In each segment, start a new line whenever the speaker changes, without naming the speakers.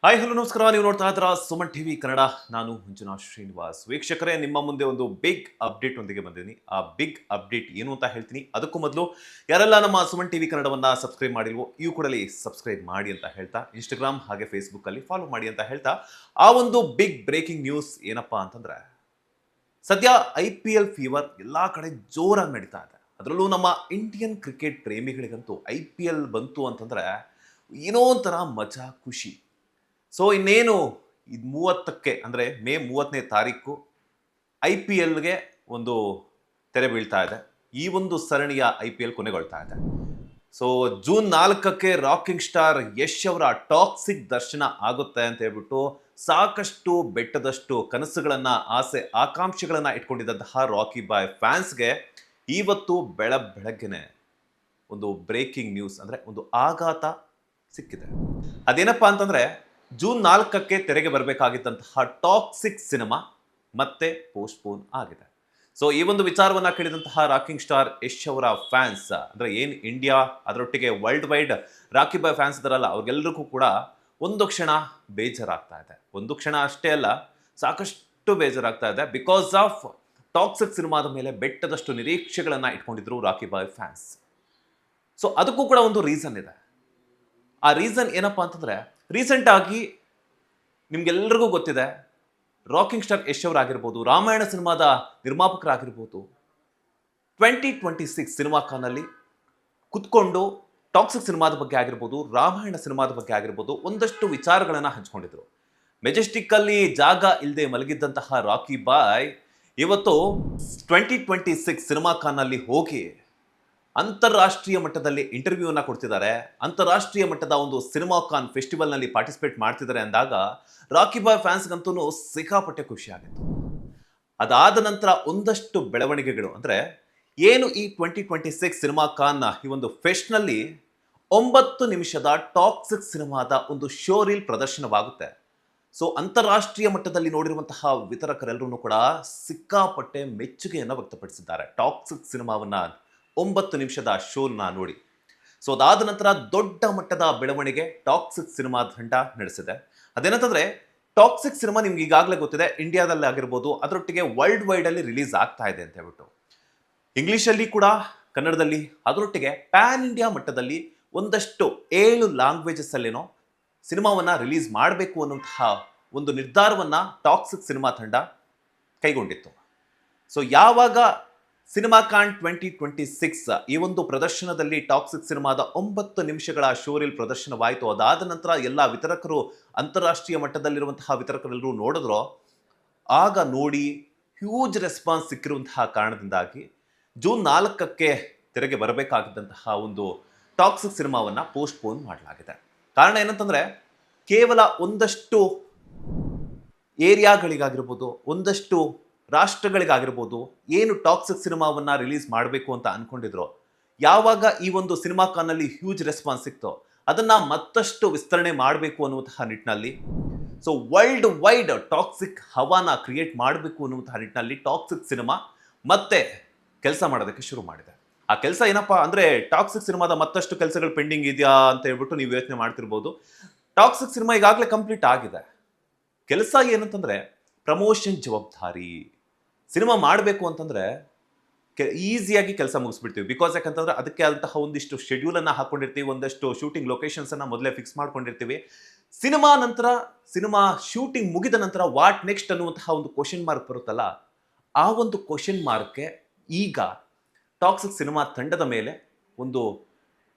Hi hello ನಮಸ್ಕಾರ. ನೀವು ನೋಡ್ತಾ ಇದ್ದೀರಾ ಸುಮನ್ ಟಿವಿ ಕನ್ನಡ. ನಾನು ಮಂಜುನಾಥ್ ಶ್ರೀನಿವಾಸ್. ವೀಕ್ಷಕರೇ, ನಿಮ್ಮ ಮುಂದೆ ಒಂದು ಬಿಗ್ ಅಪ್ಡೇಟ್ ಒಂದಿಗೆ ಬಂದಿದ್ದೀನಿ. ಆ ಬಿಗ್ ಅಪ್ಡೇಟ್ ಏನು ಅಂತ ಹೇಳ್ತೀನಿ. ಅದಕ್ಕೂ ಮೊದಲು ಯಾರೆಲ್ಲ ನಮ್ಮ ಸುಮನ್ ಟಿವಿ ಕನ್ನಡವನ್ನ ಸಬ್ಸ್ಕ್ರೈಬ್ ಮಾಡಿಲ್ವೋ ಇವು ಕೂಡಲೇ ಸಬ್ಸ್ಕ್ರೈಬ್ ಮಾಡಿ ಅಂತ ಹೇಳ್ತಾ, ಇನ್ಸ್ಟಾಗ್ರಾಮ್ ಹಾಗೆ ಫೇಸ್ಬುಕ್ ಅಲ್ಲಿ ಫಾಲೋ ಮಾಡಿ ಅಂತ ಹೇಳ್ತಾ, ಆ ಒಂದು ಬಿಗ್ ಬ್ರೇಕಿಂಗ್ ನ್ಯೂಸ್ ಏನಪ್ಪಾ ಅಂತಂದ್ರೆ, ಸದ್ಯ IPL ಫೀವರ್ ಎಲ್ಲಾ ಕಡೆ ಜೋರಾಗಿ ನಡೀತಾ ಇದೆ. ಅದರಲ್ಲೂ ನಮ್ಮ ಇಂಡಿಯನ್ ಕ್ರಿಕೆಟ್ ಪ್ರೇಮಿಗಳಿಗಂತೂ IPL ಬಂತು ಅಂತಂದ್ರೆ ಏನೋ ಒಂಥರ ಮಜಾ, ಖುಷಿ. ಸೊ ಇನ್ನೇನು ಇದು 30ಕ್ಕೆ ಅಂದರೆ ಮೇ 30ನೇ ತಾರೀಕು IPLಗೆ ಒಂದು ತೆರೆ ಬೀಳ್ತಾ ಇದೆ. ಈ ಒಂದು ಸರಣಿಯ IPL ಕೊನೆಗೊಳ್ತಾ ಇದೆ. ಸೊ ಜೂನ್ 4ಕ್ಕೆ ರಾಕಿಂಗ್ ಸ್ಟಾರ್ ಯಶ್ ಅವರ ಟಾಕ್ಸಿಕ್ ದರ್ಶನ ಆಗುತ್ತೆ ಅಂತ ಹೇಳ್ಬಿಟ್ಟು ಸಾಕಷ್ಟು ಬೆಟ್ಟದಷ್ಟು ಕನಸುಗಳನ್ನ, ಆಸೆ ಆಕಾಂಕ್ಷೆಗಳನ್ನ ಇಟ್ಕೊಂಡಿದ್ದಂತಹ ರಾಕಿ ಬಾಯ್ ಫ್ಯಾನ್ಸ್ಗೆ ಇವತ್ತು ಬೆಳಗ್ಗೆನೆ ಒಂದು ಬ್ರೇಕಿಂಗ್ ನ್ಯೂಸ್, ಅಂದರೆ ಒಂದು ಆಘಾತ ಸಿಕ್ಕಿದೆ. ಅದೇನಪ್ಪಾ ಅಂತಂದ್ರೆ, ಜೂನ್ 4ಕ್ಕೆ ತೆರೆಗೆ ಬರಬೇಕಾಗಿದ್ದಂತಹ ಟಾಕ್ಸಿಕ್ ಸಿನಿಮಾ ಮತ್ತೆ ಪೋಸ್ಟ್ಪೋನ್ ಆಗಿದೆ. ಸೊ ಈ ಒಂದು ವಿಚಾರವನ್ನ ಕೇಳಿದಂತಹ ರಾಕಿಂಗ್ ಸ್ಟಾರ್ ಯಶ್ ಅವರ ಫ್ಯಾನ್ಸ್, ಅಂದ್ರೆ ಏನ್ ಇಂಡಿಯಾ ಅದರೊಟ್ಟಿಗೆ ವರ್ಲ್ಡ್ ವೈಡ್ ರಾಕಿ ಬಾಯ್ ಫ್ಯಾನ್ಸ್ ಇದಾರಲ್ಲ, ಅವ್ರಿಗೆಲ್ಲರಿಗೂ ಕೂಡ ಒಂದು ಕ್ಷಣ ಬೇಜಾರಾಗ್ತಾ ಇದೆ. ಒಂದು ಕ್ಷಣ ಅಷ್ಟೇ ಅಲ್ಲ, ಸಾಕಷ್ಟು ಬೇಜಾರಾಗ್ತಾ ಇದೆ. ಬಿಕಾಸ್ ಆಫ್ ಟಾಕ್ಸಿಕ್ ಸಿನಿಮಾದ ಮೇಲೆ ಬೆಟ್ಟದಷ್ಟು ನಿರೀಕ್ಷೆಗಳನ್ನ ಇಟ್ಕೊಂಡಿದ್ರು ರಾಕಿ ಬಾಯ್ ಫ್ಯಾನ್ಸ್. ಸೊ ಅದಕ್ಕೂ ಕೂಡ ಒಂದು ರೀಸನ್ ಇದೆ. ಆ ರೀಸನ್ ಏನಪ್ಪಾ ಅಂತಂದ್ರೆ, ರೀಸೆಂಟ್ ಆಗಿ ನಿಮ್ಗೆಲ್ಲರಿಗೂ ಗೊತ್ತಿದೆ, ರಾಕಿಂಗ್ ಸ್ಟಾರ್ ಯಶ್ ಅವರಾಗಿರ್ಬೋದು, ರಾಮಾಯಣ ಸಿನಿಮಾದ ನಿರ್ಮಾಪಕರಾಗಿರ್ಬೋದು, 2026 ಸಿನಿಮಾ ಕಾನಲ್ಲಿ ಕುತ್ಕೊಂಡು ಟಾಕ್ಸಿಕ್ ಸಿನಿಮಾದ ಬಗ್ಗೆ ಆಗಿರ್ಬೋದು, ರಾಮಾಯಣ ಸಿನಿಮಾದ ಬಗ್ಗೆ ಆಗಿರ್ಬೋದು, ಒಂದಷ್ಟು ವಿಚಾರಗಳನ್ನ ಹಂಚ್ಕೊಂಡಿದ್ರು. ಮೆಜೆಸ್ಟಿಕ್ ಅಲ್ಲಿ ಜಾಗ ಇಲ್ಲದೆ ಮಲಗಿದ್ದಂತಹ ರಾಕಿ ಬಾಯ್ ಇವತ್ತು 2026 ಸಿನಿಮಾ ಕಾನಲ್ಲಿ ಹೋಗಿ ಅಂತಾರಾಷ್ಟ್ರೀಯ ಮಟ್ಟದಲ್ಲಿ ಇಂಟರ್ವ್ಯೂನ ಕೊಡ್ತಿದ್ದಾರೆ. ಅಂತಾರಾಷ್ಟ್ರೀಯ ಮಟ್ಟದ ಒಂದು ಸಿನಿಮಾ ಕಾನ್ ಫೆಸ್ಟಿವಲ್ ನಲ್ಲಿ ಪಾರ್ಟಿಸಿಪೇಟ್ ಮಾಡ್ತಿದ್ದಾರೆ ಅಂದಾಗ ರಾಕಿ ಬಾಯ್ ಫ್ಯಾನ್ಸ್ಗಂತೂ ಸಿಕ್ಕಾಪಟ್ಟೆ ಖುಷಿ ಆಗಿತ್ತು. ಅದಾದ ನಂತರ ಒಂದಷ್ಟು ಬೆಳವಣಿಗೆಗಳು, ಅಂದ್ರೆ ಏನು ಈ 2026 ಸಿನಿಮಾ ಕಾನ್ ಈ ಒಂದು ಫೆಸ್ಟ್ ನಲ್ಲಿ 9 ನಿಮಿಷದ ಟಾಕ್ಸಿಕ್ ಸಿನಿಮಾದ ಒಂದು ಶೋ ರೀಲ್ ಪ್ರದರ್ಶನವಾಗುತ್ತೆ. ಸೊ ಅಂತಾರಾಷ್ಟ್ರೀಯ ಮಟ್ಟದಲ್ಲಿ ನೋಡಿರುವಂತಹ ವಿತರಕರೆಲ್ಲರೂ ಕೂಡ ಸಿಕ್ಕಾಪಟ್ಟೆ ಮೆಚ್ಚುಗೆಯನ್ನು ವ್ಯಕ್ತಪಡಿಸಿದ್ದಾರೆ ಟಾಕ್ಸಿಕ್ ಸಿನಿಮಾವನ್ನ 9 ನಿಮಿಷದ ಶೋನ ನೋಡಿ. ಸೊ ಅದಾದ ನಂತರ ದೊಡ್ಡ ಮಟ್ಟದ ಬೆಳವಣಿಗೆ ಟಾಕ್ಸಿಕ್ ಸಿನಿಮಾ ತಂಡ ನಡೆಸಿದೆ. ಅದೇನಂತಂದ್ರೆ, ಟಾಕ್ಸಿಕ್ ಸಿನಿಮಾ ನಿಮ್ಗೆ ಈಗಾಗಲೇ ಗೊತ್ತಿದೆ, ಇಂಡಿಯಾದಲ್ಲಿ ಆಗಿರ್ಬೋದು, ಅದರೊಟ್ಟಿಗೆ ವರ್ಲ್ಡ್ ವೈಡ್ ಅಲ್ಲಿ ರಿಲೀಸ್ ಆಗ್ತಾ ಇದೆ ಅಂತ ಹೇಳ್ಬಿಟ್ಟು, ಇಂಗ್ಲಿಷಲ್ಲಿ ಕೂಡ, ಕನ್ನಡದಲ್ಲಿ, ಅದರೊಟ್ಟಿಗೆ ಪ್ಯಾನ್ ಇಂಡಿಯಾ ಮಟ್ಟದಲ್ಲಿ ಒಂದಷ್ಟು 7 ಲ್ಯಾಂಗ್ವೇಜಸ್ ಅಲ್ಲೇನೋ ಸಿನಿಮಾವನ್ನ ರಿಲೀಸ್ ಮಾಡಬೇಕು ಅನ್ನುವಂತಹ ಒಂದು ನಿರ್ಧಾರವನ್ನ ಟಾಕ್ಸಿಕ್ ಸಿನಿಮಾ ತಂಡ ಕೈಗೊಂಡಿತ್ತು. ಸೊ ಯಾವಾಗ ಸಿನಿಮಾ ಕಾನ್ 2026 ಈ ಒಂದು ಪ್ರದರ್ಶನದಲ್ಲಿ ಟಾಕ್ಸಿಕ್ ಸಿನಿಮಾದ 9 ನಿಮಿಷಗಳ ಶೋ ರೀಲ್ ಪ್ರದರ್ಶನವಾಯಿತು, ಅದಾದ ನಂತರ ಎಲ್ಲ ವಿತರಕರು, ಅಂತಾರಾಷ್ಟ್ರೀಯ ಮಟ್ಟದಲ್ಲಿರುವಂತಹ ವಿತರಕರೆಲ್ಲರೂ ನೋಡಿದ್ರು. ಆಗ ನೋಡಿ ಹ್ಯೂಜ್ ರೆಸ್ಪಾನ್ಸ್ ಸಿಕ್ಕಿರುವಂತಹ ಕಾರಣದಿಂದಾಗಿ ಜೂನ್ 4ಕ್ಕೆ ತೆರೆಗೆ ಬರಬೇಕಾಗಿದ್ದಂತಹ ಒಂದು ಟಾಕ್ಸಿಕ್ ಸಿನಿಮಾವನ್ನ ಪೋಸ್ಟ್ಪೋನ್ ಮಾಡಲಾಗಿದೆ. ಕಾರಣ ಏನಂತಂದ್ರೆ, ಕೇವಲ ಒಂದಷ್ಟು ಏರಿಯಾಗಳಿಗಾಗಿರ್ಬೋದು, ಒಂದಷ್ಟು ರಾಷ್ಟ್ರಗಳಿಗಾಗಿರ್ಬೋದು, ಏನು ಟಾಕ್ಸಿಕ್ ಸಿನಿಮಾವನ್ನ ರಿಲೀಸ್ ಮಾಡಬೇಕು ಅಂತ ಅನ್ಕೊಂಡಿದ್ರು, ಯಾವಾಗ ಈ ಒಂದು ಸಿನಿಮಾ ಕಾನಲ್ಲಿ ಹ್ಯೂಜ್ ರೆಸ್ಪಾನ್ಸ್ ಸಿಕ್ತೋ ಅದನ್ನ ಮತ್ತಷ್ಟು ವಿಸ್ತರಣೆ ಮಾಡಬೇಕು ಅನ್ನುವಂತಹ ನಿಟ್ಟಿನಲ್ಲಿ, so world wide toxic ಹವಾನ create ಮಾಡಬೇಕು ಅನ್ನುವಂತಹ ನಿಟ್ಟಿನಲ್ಲಿ ಟಾಕ್ಸಿಕ್ ಸಿನಿಮಾ ಮತ್ತೆ ಕೆಲಸ ಮಾಡೋದಕ್ಕೆ ಶುರು ಮಾಡಿದೆ. ಆ ಕೆಲಸ ಏನಪ್ಪಾ ಅಂದ್ರೆ, ಟಾಕ್ಸಿಕ್ ಸಿನಿಮಾದ ಮತ್ತಷ್ಟು ಕೆಲಸಗಳು ಪೆಂಡಿಂಗ್ ಇದೆಯಾ ಅಂತ ಹೇಳ್ಬಿಟ್ಟು ನೀವು ಯೋಚನೆ ಮಾಡ್ತಿರ್ಬೋದು. ಟಾಕ್ಸಿಕ್ ಸಿನಿಮಾ ಈಗಾಗಲೇ ಕಂಪ್ಲೀಟ್ ಆಗಿದೆ. ಕೆಲಸ ಏನಂತಂದ್ರೆ, ಪ್ರಮೋಷನ್ ಜವಾಬ್ದಾರಿ. ಸಿನಿಮಾ ಮಾಡಬೇಕು ಅಂತಂದ್ರೆ ಈಸಿಯಾಗಿ ಕೆಲಸ ಮುಗಿಸ್ಬಿಡ್ತೀವಿ. ಬಿಕಾಸ್ ಯಾಕಂತಂದ್ರೆ ಅದಕ್ಕೆ ಆದಂತಹ ಒಂದಿಷ್ಟು ಶೆಡ್ಯೂಲ್ ಅನ್ನ ಹಾಕೊಂಡಿರ್ತೀವಿ, ಒಂದಷ್ಟು ಶೂಟಿಂಗ್ ಲೊಕೇಶನ್ಸ್ ಅನ್ನ ಮೊದಲೇ ಫಿಕ್ಸ್ ಮಾಡ್ಕೊಂಡಿರ್ತೀವಿ. ಸಿನಿಮಾ ನಂತರ, ಸಿನಿಮಾ ಶೂಟಿಂಗ್ ಮುಗಿದ ನಂತರ ವಾಟ್ ನೆಕ್ಸ್ಟ್ ಅನ್ನುವಂತಹ ಒಂದು ಕ್ವಶನ್ ಮಾರ್ಕ್ ಬರುತ್ತಲ್ಲ, ಆ ಒಂದು ಕ್ವಶನ್ ಮಾರ್ಕ್ಗೆ ಈಗ ಟಾಕ್ಸಿಕ್ ಸಿನಿಮಾ ತಂಡದ ಮೇಲೆ ಒಂದು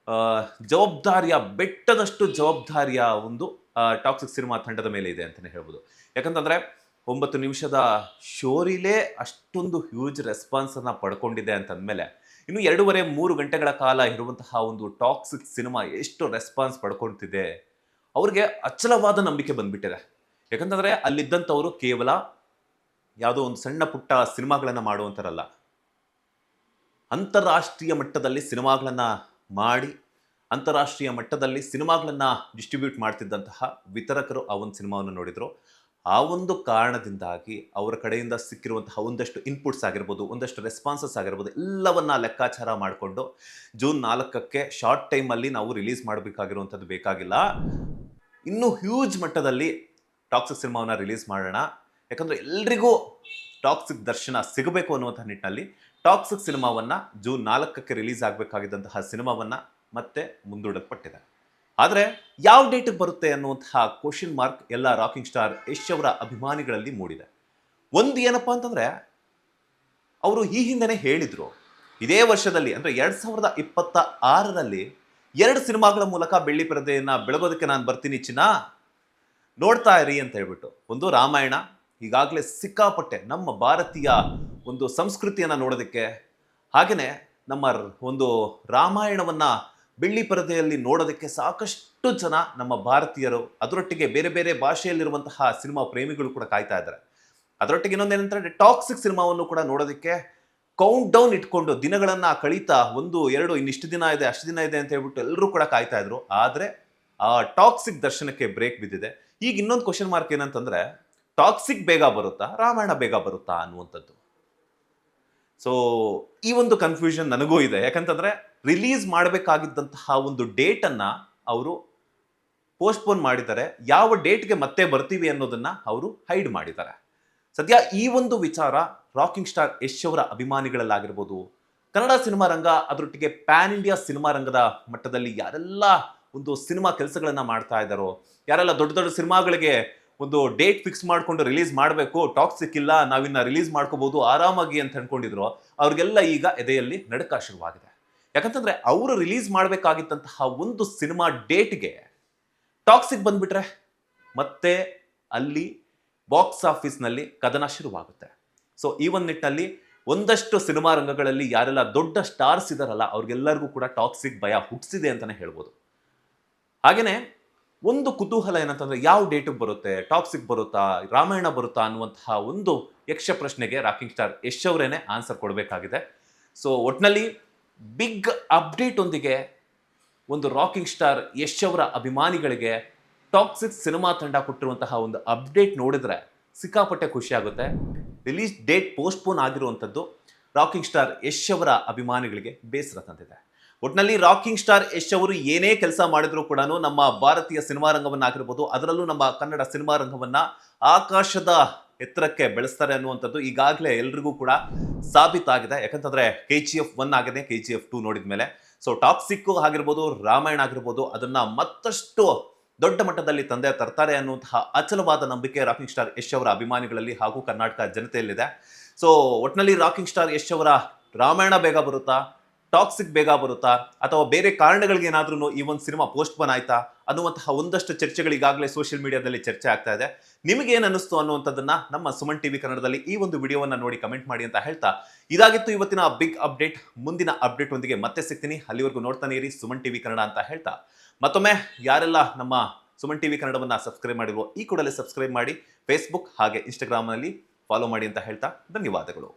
ಜವಾಬ್ದಾರಿಯ, ಬೆಟ್ಟದಷ್ಟು ಜವಾಬ್ದಾರಿಯ ಒಂದು ಟಾಕ್ಸಿಕ್ ಸಿನಿಮಾ ತಂಡದ ಮೇಲೆ ಇದೆ ಅಂತಲೇ ಹೇಳ್ಬೋದು. ಯಾಕಂತಂದ್ರೆ 9 ನಿಮಿಷದ ಶೋರಿಲೇ ಅಷ್ಟೊಂದು ಹ್ಯೂಜ್ ರೆಸ್ಪಾನ್ಸ್ ಅನ್ನ ಪಡ್ಕೊಂಡಿದೆ ಅಂತಂದ್ಮೇಲೆ, ಇನ್ನು 2.5-3 ಗಂಟೆಗಳ ಕಾಲ ಇರುವಂತಹ ಒಂದು ಟಾಕ್ಸಿಕ್ ಸಿನಿಮಾ ಎಷ್ಟು ರೆಸ್ಪಾನ್ಸ್ ಪಡ್ಕೊಳ್ತಿದೆ, ಅವ್ರಿಗೆ ಅಚಲವಾದ ನಂಬಿಕೆ ಬಂದ್ಬಿಟ್ಟಿದೆ. ಯಾಕಂತಂದ್ರೆ ಅಲ್ಲಿದ್ದಂಥವರು ಕೇವಲ ಯಾವುದೋ ಒಂದು ಸಣ್ಣ ಪುಟ್ಟ ಸಿನಿಮಾಗಳನ್ನ ಮಾಡುವಂತರಲ್ಲ, ಅಂತಾರಾಷ್ಟ್ರೀಯ ಮಟ್ಟದಲ್ಲಿ ಸಿನಿಮಾಗಳನ್ನ ಮಾಡಿ, ಅಂತಾರಾಷ್ಟ್ರೀಯ ಮಟ್ಟದಲ್ಲಿ ಸಿನಿಮಾಗಳನ್ನ ಡಿಸ್ಟ್ರಿಬ್ಯೂಟ್ ಮಾಡ್ತಿದ್ದಂತಹ ವಿತರಕರು ಆ ಒಂದು ಸಿನಿಮಾವನ್ನು ನೋಡಿದ್ರು. ಆ ಒಂದು ಕಾರಣದಿಂದಾಗಿ ಅವರ ಕಡೆಯಿಂದ ಸಿಕ್ಕಿರುವಂತಹ ಒಂದಷ್ಟು ಇನ್ಪುಟ್ಸ್ ಆಗಿರ್ಬೋದು, ಒಂದಷ್ಟು ರೆಸ್ಪಾನ್ಸಸ್ ಆಗಿರ್ಬೋದು, ಎಲ್ಲವನ್ನ ಲೆಕ್ಕಾಚಾರ ಮಾಡಿಕೊಂಡು ಜೂನ್ 4ಕ್ಕೆ ಶಾರ್ಟ್ ಟೈಮಲ್ಲಿ ನಾವು ರಿಲೀಸ್ ಮಾಡಬೇಕಾಗಿರುವಂಥದ್ದು ಬೇಕಾಗಿಲ್ಲ, ಇನ್ನೂ ಹ್ಯೂಜ್ ಮಟ್ಟದಲ್ಲಿ ಟಾಕ್ಸಿಕ್ ಸಿನಿಮಾವನ್ನು ರಿಲೀಸ್ ಮಾಡೋಣ. ಯಾಕಂದರೆ ಎಲ್ರಿಗೂ ಟಾಕ್ಸಿಕ್ ದರ್ಶನ ಸಿಗಬೇಕು ಅನ್ನುವಂಥ ನಿಟ್ಟಿನಲ್ಲಿ ಟಾಕ್ಸಿಕ್ ಸಿನಿಮಾವನ್ನು ಜೂನ್ 4ಕ್ಕೆ ರಿಲೀಸ್ ಆಗಬೇಕಾಗಿದ್ದಂತಹ ಸಿನಿಮಾವನ್ನು ಮತ್ತೆ ಮುಂದೂಡಲ್ಪಟ್ಟಿದೆ. ಆದರೆ ಯಾವ ಡೇಟಿಗೆ ಬರುತ್ತೆ ಅನ್ನುವಂತಹ ಕ್ವಶನ್ ಮಾರ್ಕ್ ಎಲ್ಲ ರಾಕಿಂಗ್ ಸ್ಟಾರ್ ಯಶ್ ಅವರ ಅಭಿಮಾನಿಗಳಲ್ಲಿ ಮೂಡಿದೆ. ಒಂದು ಏನಪ್ಪ ಅಂತಂದರೆ, ಅವರು ಈ ಹಿಂದೆನೇ ಹೇಳಿದರು, ಇದೇ ವರ್ಷದಲ್ಲಿ ಅಂದರೆ 2026ರಲ್ಲಿ 2 ಸಿನಿಮಾಗಳ ಮೂಲಕ ಬೆಳ್ಳಿ ಪರದೆಯನ್ನು ಬೆಳಗೋದಕ್ಕೆ ನಾನು ಬರ್ತೀನಿ ಚಿನ್ನ, ನೋಡ್ತಾ ಇರಿ ಅಂತ ಹೇಳ್ಬಿಟ್ಟು. ಒಂದು ರಾಮಾಯಣ, ಈಗಾಗಲೇ ಸಿಕ್ಕಾಪಟ್ಟೆ ನಮ್ಮ ಭಾರತೀಯ ಒಂದು ಸಂಸ್ಕೃತಿಯನ್ನು ನೋಡೋದಕ್ಕೆ, ಹಾಗೆಯೇ ನಮ್ಮ ಒಂದು ರಾಮಾಯಣವನ್ನು ಬೆಳ್ಳಿ ಪರದೆಯಲ್ಲಿ ನೋಡೋದಕ್ಕೆ ಸಾಕಷ್ಟು ಜನ ನಮ್ಮ ಭಾರತೀಯರು, ಅದರೊಟ್ಟಿಗೆ ಬೇರೆ ಬೇರೆ ಭಾಷೆಯಲ್ಲಿರುವಂತಹ ಸಿನಿಮಾ ಪ್ರೇಮಿಗಳು ಕೂಡ ಕಾಯ್ತಾ ಇದ್ದಾರೆ. ಅದರೊಟ್ಟಿಗೆ ಇನ್ನೊಂದೇನಂತಂದರೆ ಟಾಕ್ಸಿಕ್ ಸಿನಿಮಾವನ್ನು ಕೂಡ ನೋಡೋದಕ್ಕೆ ಕೌಂಟ್ ಡೌನ್ ಇಟ್ಕೊಂಡು ದಿನಗಳನ್ನು ಕಳೀತಾ 1, 2 ಇನ್ನಿಷ್ಟು ದಿನ ಇದೆ, ಅಷ್ಟು ದಿನ ಇದೆ ಅಂತ ಹೇಳ್ಬಿಟ್ಟು ಎಲ್ಲರೂ ಕೂಡ ಕಾಯ್ತಾ ಇದ್ರು. ಆದರೆ ಆ ಟಾಕ್ಸಿಕ್ ದರ್ಶನಕ್ಕೆ ಬ್ರೇಕ್ ಬಿದ್ದಿದೆ. ಈಗ ಇನ್ನೊಂದು ಕ್ವಶನ್ ಮಾರ್ಕ್ ಏನಂತಂದ್ರೆ, ಟಾಕ್ಸಿಕ್ ಬೇಗ ಬರುತ್ತಾ, ರಾಮಾಯಣ ಬೇಗ ಬರುತ್ತಾ ಅನ್ನುವಂಥದ್ದು. ಸೊ ಈ ಒಂದು ಕನ್ಫ್ಯೂಷನ್ ನನಗೂ ಇದೆ. ಯಾಕಂತಂದ್ರೆ ರಿಲೀಸ್ ಮಾಡಬೇಕಾಗಿದ್ದಂತಹ ಒಂದು ಡೇಟನ್ನು ಅವರು ಪೋಸ್ಟ್ಪೋನ್ ಮಾಡಿದ್ದಾರೆ. ಯಾವ ಡೇಟ್ಗೆ ಮತ್ತೆ ಬರ್ತೀವಿ ಅನ್ನೋದನ್ನ ಅವರು ಹೈಡ್ ಮಾಡಿದ್ದಾರೆ. ಸದ್ಯ ಈ ಒಂದು ವಿಚಾರ ರಾಕಿಂಗ್ ಸ್ಟಾರ್ ಯಶ್ ಅವರ ಅಭಿಮಾನಿಗಳಲ್ಲಾಗಿರ್ಬೋದು, ಕನ್ನಡ ಸಿನಿಮಾ ರಂಗ, ಅದರೊಟ್ಟಿಗೆ ಪ್ಯಾನ್ ಇಂಡಿಯಾ ಸಿನಿಮಾ ರಂಗದ ಮಟ್ಟದಲ್ಲಿ ಯಾರೆಲ್ಲ ಒಂದು ಸಿನಿಮಾ ಕೆಲಸಗಳನ್ನ ಮಾಡ್ತಾ ಇದ್ದಾರೋ, ಯಾರೆಲ್ಲ ದೊಡ್ಡ ದೊಡ್ಡ ಸಿನಿಮಾಗಳಿಗೆ ಒಂದು ಡೇಟ್ ಫಿಕ್ಸ್ ಮಾಡಿಕೊಂಡು ರಿಲೀಸ್ ಮಾಡಬೇಕು, ಟಾಕ್ಸಿಕ್ ಇಲ್ಲ, ನಾವಿನ್ನ ರಿಲೀಸ್ ಮಾಡ್ಕೋಬಹುದು ಆರಾಮಾಗಿ ಅಂತ ಅನ್ಕೊಂಡಿದ್ರು, ಅವ್ರಿಗೆಲ್ಲ ಈಗ ಎದೆಯಲ್ಲಿ ನಡುಕ ಶುರುವಾಗಿದೆ. ಯಾಕಂತಂದ್ರೆ ಅವರು ರಿಲೀಸ್ ಮಾಡಬೇಕಾಗಿದ್ದಂತಹ ಒಂದು ಸಿನಿಮಾ ಡೇಟ್ಗೆ ಟಾಕ್ಸಿಕ್ ಬಂದ್ಬಿಟ್ರೆ ಮತ್ತೆ ಅಲ್ಲಿ ಬಾಕ್ಸ್ ಆಫೀಸ್ನಲ್ಲಿ ಕದನ ಶುರುವಾಗುತ್ತೆ. ಸೊ ಈ ಒಂದು ನಿಟ್ಟಿನಲ್ಲಿ ಒಂದಷ್ಟು ಸಿನಿಮಾ ರಂಗಗಳಲ್ಲಿ ಯಾರೆಲ್ಲ ದೊಡ್ಡ ಸ್ಟಾರ್ಸ್ ಇದಾರಲ್ಲ, ಅವ್ರಿಗೆಲ್ಲರಿಗೂ ಕೂಡ ಟಾಕ್ಸಿಕ್ ಭಯ ಹುಟ್ಟಿಸಿದೆ ಅಂತಾನೆ ಹೇಳ್ಬೋದು. ಹಾಗೇನೆ ಒಂದು ಕುತೂಹಲ ಏನಂತಂದ್ರೆ, ಯಾವ ಡೇಟಿಗೆ ಬರುತ್ತೆ, ಟಾಕ್ಸಿಕ್ ಬರುತ್ತಾ, ರಾಮಾಯಣ ಬರುತ್ತಾ ಅನ್ನುವಂತಹ ಒಂದು ಯಕ್ಷ ಪ್ರಶ್ನೆಗೆ ರಾಕಿಂಗ್ ಸ್ಟಾರ್ ಯಶ್ ಅವರೇನೆ ಆನ್ಸರ್ ಕೊಡಬೇಕಾಗಿದೆ. ಸೊ ಒಟ್ನಲ್ಲಿ ಬಿಗ್ ಅಪ್ಡೇಟ್ ಒಂದಿಗೆ ಒಂದು ರಾಕಿಂಗ್ ಸ್ಟಾರ್ ಯಶ್ ಅವರ ಅಭಿಮಾನಿಗಳಿಗೆ ಟಾಕ್ಸಿಕ್ ಸಿನಿಮಾ ತಂಡ ಕೊಟ್ಟಿರುವಂತಹ ಒಂದು ಅಪ್ಡೇಟ್ ನೋಡಿದ್ರೆ ಸಿಕ್ಕಾಪಟ್ಟೆ ಖುಷಿ ಆಗುತ್ತೆ. ರಿಲೀಸ್ ಡೇಟ್ ಪೋಸ್ಟ್ಪೋನ್ ಆಗಿರುವಂಥದ್ದು ರಾಕಿಂಗ್ ಸ್ಟಾರ್ ಯಶ್ ಅವರ ಅಭಿಮಾನಿಗಳಿಗೆ ಬೇಸರ ತಂದಿದೆ. ಒಟ್ಟಿನಲ್ಲಿ ರಾಕಿಂಗ್ ಸ್ಟಾರ್ ಯಶ್ ಅವರು ಏನೇ ಕೆಲಸ ಮಾಡಿದ್ರು ಕೂಡ ನಮ್ಮ ಭಾರತೀಯ ಸಿನಿಮಾ ರಂಗವನ್ನ ಆಗಿರ್ಬೋದು, ಅದರಲ್ಲೂ ನಮ್ಮ ಕನ್ನಡ ಸಿನಿಮಾ ರಂಗವನ್ನ ಆಕಾಶದ ಎತ್ತರಕ್ಕೆ ಬೆಳೆಸ್ತಾರೆ ಅನ್ನುವಂಥದ್ದು ಈಗಾಗಲೇ ಎಲ್ರಿಗೂ ಕೂಡ ಸಾಬೀತಾಗಿದೆ. ಯಾಕಂತಂದ್ರೆ KGF 1 ಆಗಿದೆ, KGF 2 ನೋಡಿದ ಮೇಲೆ. ಸೊ ಟಾಕ್ಸಿಕ್ ಆಗಿರ್ಬೋದು, ರಾಮಾಯಣ ಆಗಿರ್ಬೋದು, ಅದನ್ನ ಮತ್ತಷ್ಟು ದೊಡ್ಡ ಮಟ್ಟದಲ್ಲಿ ತಂದೆ ತರ್ತಾರೆ ಅನ್ನುವಂತಹ ಅಚಲವಾದ ನಂಬಿಕೆ ರಾಕಿಂಗ್ ಸ್ಟಾರ್ ಯಶ್ ಅವರ ಅಭಿಮಾನಿಗಳಲ್ಲಿ ಹಾಗೂ ಕರ್ನಾಟಕ ಜನತೆಯಲ್ಲಿದೆ. ಸೊ ಒಟ್ಟಿನಲ್ಲಿ ರಾಕಿಂಗ್ ಸ್ಟಾರ್ ಯಶ್ ಅವರ ರಾಮಾಯಣ ಬೇಗ ಬರುತ್ತಾ, ಟಾಕ್ಸಿಕ್ ಬೇಗ ಬರುತ್ತಾ, ಅಥವಾ ಬೇರೆ ಕಾರಣಗಳಿಗೆ ಏನಾದ್ರೂ ಈ ಒಂದು ಸಿನಿಮಾ ಪೋಸ್ಟ್ಪೋನ್ ಆಯ್ತಾ ಅನ್ನುವಂತಹ ಒಂದಷ್ಟು ಚರ್ಚೆಗಳು ಈಗಾಗಲೇ ಸೋಷಿಯಲ್ ಮೀಡಿಯಾದಲ್ಲಿ ಚರ್ಚೆ ಆಗ್ತಾ ಇದೆ. ನಿಮಗೇನು ಅನ್ನಿಸ್ತು ಅನ್ನುವಂಥದ್ದನ್ನ ನಮ್ಮ ಸುಮನ್ ಟಿವಿ ಕನ್ನಡದಲ್ಲಿ ಈ ಒಂದು ವಿಡಿಯೋವನ್ನ ನೋಡಿ ಕಮೆಂಟ್ ಮಾಡಿ ಅಂತ ಹೇಳ್ತಾ, ಇದಾಗಿತ್ತು ಇವತ್ತಿನ ಬಿಗ್ ಅಪ್ಡೇಟ್. ಮುಂದಿನ ಅಪ್ಡೇಟ್ ಒಂದಿಗೆ ಮತ್ತೆ ಸಿಗ್ತೀನಿ. ಅಲ್ಲಿವರೆಗೂ ನೋಡ್ತಾನೆ ಇರಿ ಸುಮನ್ ಟಿವಿ ಕನ್ನಡ ಅಂತ ಹೇಳ್ತಾ, ಮತ್ತೊಮ್ಮೆ ಯಾರೆಲ್ಲ ನಮ್ಮ ಸುಮನ್ ಟಿವಿ ಕನ್ನಡವನ್ನ ಸಬ್ಸ್ಕ್ರೈಬ್ ಮಾಡಿರುವ ಈ ಕೂಡಲೇ ಸಬ್ಸ್ಕ್ರೈಬ್ ಮಾಡಿ, ಫೇಸ್ಬುಕ್ ಹಾಗೆ ಇನ್ಸ್ಟಾಗ್ರಾಮ್ನಲ್ಲಿ ಫಾಲೋ ಮಾಡಿ ಅಂತ ಹೇಳ್ತಾ ಧನ್ಯವಾದಗಳು.